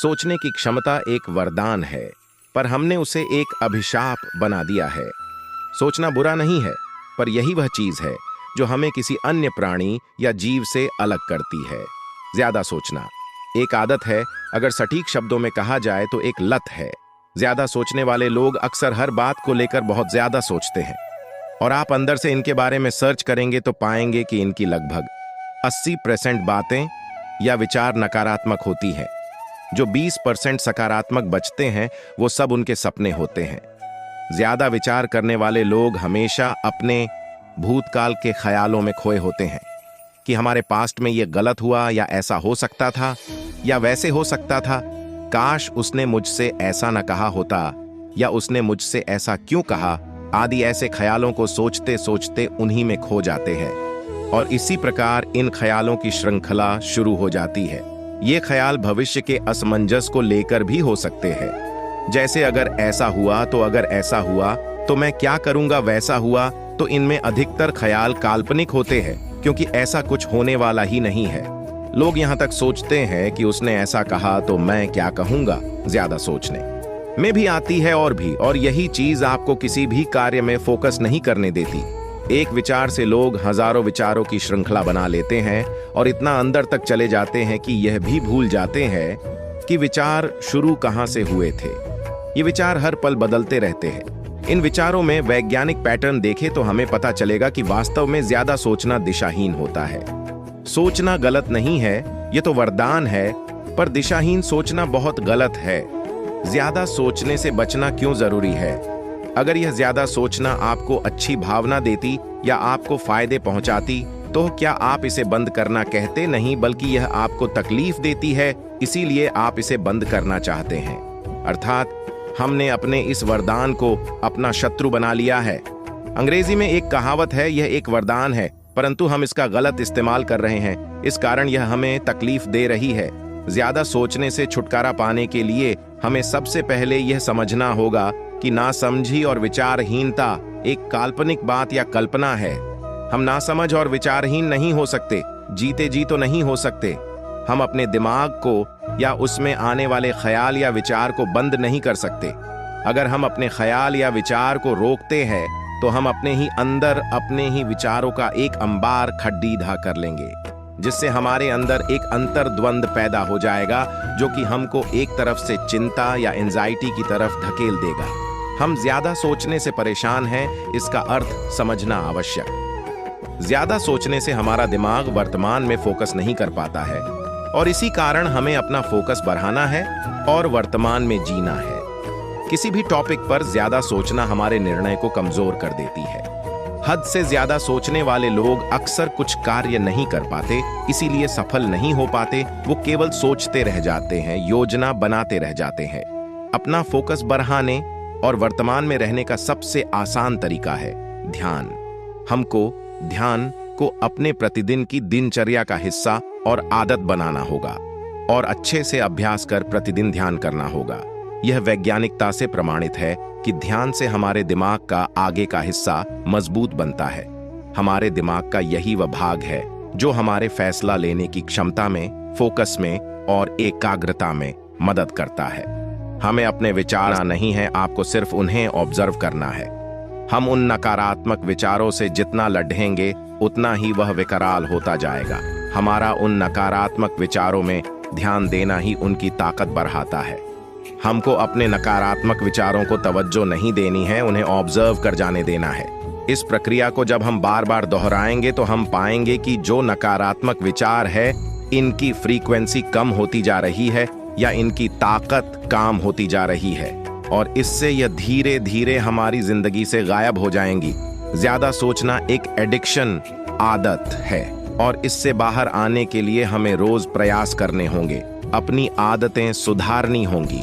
सोचने की क्षमता एक वरदान है, पर हमने उसे एक अभिशाप बना दिया है। सोचना बुरा नहीं है, पर यही वह चीज है जो हमें किसी अन्य प्राणी या जीव से अलग करती है। ज्यादा सोचना एक आदत है, अगर सटीक शब्दों में कहा जाए तो एक लत है। ज्यादा सोचने वाले लोग अक्सर हर बात को लेकर बहुत ज्यादा सोचते हैं, और आप अंदर से इनके बारे में सर्च करेंगे तो पाएंगे कि इनकी लगभग 80% बातें या विचार नकारात्मक होती हैं। जो 20% सकारात्मक बचते हैं वो सब उनके सपने होते हैं। ज्यादा विचार करने वाले लोग हमेशा अपने भूतकाल के ख्यालों में खोए होते हैं कि हमारे पास्ट में ये गलत हुआ, या ऐसा हो सकता था, या वैसे हो सकता था, काश उसने मुझसे ऐसा न कहा होता, या उसने मुझसे ऐसा क्यों कहा, आदि ऐसे ख्यालों को सोचते सोचते उन्हीं में खो जाते हैं। और इसी प्रकार इन ख्यालों की श्रृंखला शुरू हो जाती है। ये ख्याल भविष्य के असमंजस को लेकर भी हो सकते हैं, जैसे अगर ऐसा हुआ तो, अगर ऐसा हुआ तो मैं क्या करूंगा, वैसा हुआ तो। इनमें अधिकतर ख्याल काल्पनिक होते हैं, क्योंकि ऐसा कुछ होने वाला ही नहीं है। लोग यहाँ तक सोचते हैं कि उसने ऐसा कहा तो मैं क्या कहूंगा। ज्यादा सोचने में भी आती है और यही चीज आपको किसी भी कार्य में फोकस नहीं करने देती। एक विचार से लोग हजारों विचारों की श्रृंखला बना लेते हैं और इतना अंदर तक चले जाते हैं कि यह भी भूल जाते हैं कि विचार शुरू कहां से हुए थे। ये विचार हर पल बदलते रहते हैं। इन विचारों में वैज्ञानिक पैटर्न देखें तो हमें पता चलेगा कि वास्तव में ज्यादा सोचना दिशाहीन होता है। सोचना गलत नहीं है, ये तो वरदान है, पर दिशाहीन सोचना बहुत गलत है। ज्यादा सोचने से बचना क्यों जरूरी है? अगर यह ज्यादा सोचना आपको अच्छी भावना देती या आपको फायदे पहुंचाती तो क्या आप इसे बंद करना कहते? नहीं, बल्कि यह आपको तकलीफ देती है, इसीलिए आप इसे बंद करना चाहते हैं। अर्थात हमने अपने इस वरदान को अपना शत्रु बना लिया है। अंग्रेजी में एक कहावत है, यह एक वरदान है, परंतु हम इसका गलत इस्तेमाल कर रहे हैं। इस कारण यह हमें तकलीफ दे रही है। ज्यादा सोचने से छुटकारा पाने के लिए हमें सबसे पहले यह समझना होगा कि नासमझी और विचारहीनता एक काल्पनिक बात या कल्पना है। हम नासमझ और विचारहीन नहीं हो सकते, जीते जी तो नहीं हो सकते। हम अपने दिमाग को या उसमें आने वाले ख्याल या विचार को बंद नहीं कर सकते। अगर हम अपने ख्याल या विचार को रोकते हैं तो हम अपने ही अंदर अपने ही विचारों का एक अंबार खड्डीधा कर लेंगे, जिससे हमारे अंदर एक अंतर्द्वंद पैदा हो जाएगा, जो कि हमको एक तरफ से चिंता या एंजाइटी की तरफ धकेल देगा। हम ज्यादा सोचने से परेशान हैं, इसका अर्थ समझना आवश्यक। ज्यादा सोचने से हमारा दिमाग वर्तमान में फोकस नहीं कर पाता है, और इसी कारण हमें अपना फोकस बढ़ाना है और वर्तमान में जीना है। किसी भी टॉपिक पर ज्यादा सोचना हमारे निर्णय को कमजोर कर देती है। हद से ज्यादा सोचने वाले लोग अक्सर कुछ कार्य नहीं कर पाते, इसीलिए सफल नहीं हो पाते। वो केवल सोचते रह जाते हैं, योजना बनाते रह जाते हैं। अपना फोकस बढ़ाने और वर्तमान में रहने का सबसे आसान तरीका है ध्यान। हमको ध्यान को अपने प्रतिदिन की दिनचर्या का हिस्सा और आदत बनाना होगा, और अच्छे से अभ्यास कर प्रतिदिन ध्यान करना होगा। यह वैज्ञानिकता से प्रमाणित है कि ध्यान से हमारे दिमाग का आगे का हिस्सा मजबूत बनता है। हमारे दिमाग का यही वह भाग है जो हमारे फैसला लेने की क्षमता में, फोकस में और एकाग्रता में मदद करता है। हमें अपने विचार नहीं है, आपको सिर्फ उन्हें ऑब्जर्व करना है। हम उन नकारात्मक विचारों से जितना लड़ेंगे उतना ही वह विकराल होता जाएगा। हमारा उन नकारात्मक विचारों में ध्यान देना ही उनकी ताकत बढ़ाता है। हमको अपने नकारात्मक विचारों को तवज्जो नहीं देनी है, उन्हें ऑब्जर्व कर जाने देना है। इस प्रक्रिया को जब हम बार बार दोहराएंगे तो हम पाएंगे कि जो नकारात्मक विचार है, इनकी फ्रीक्वेंसी कम होती जा रही है या इनकी ताकत काम होती जा रही है, और इससे यह धीरे धीरे हमारी जिंदगी से गायब हो जाएंगी। ज्यादा सोचना एक एडिक्शन आदत है, और इससे बाहर आने के लिए हमें रोज प्रयास करने होंगे, अपनी आदतें सुधारनी होंगी।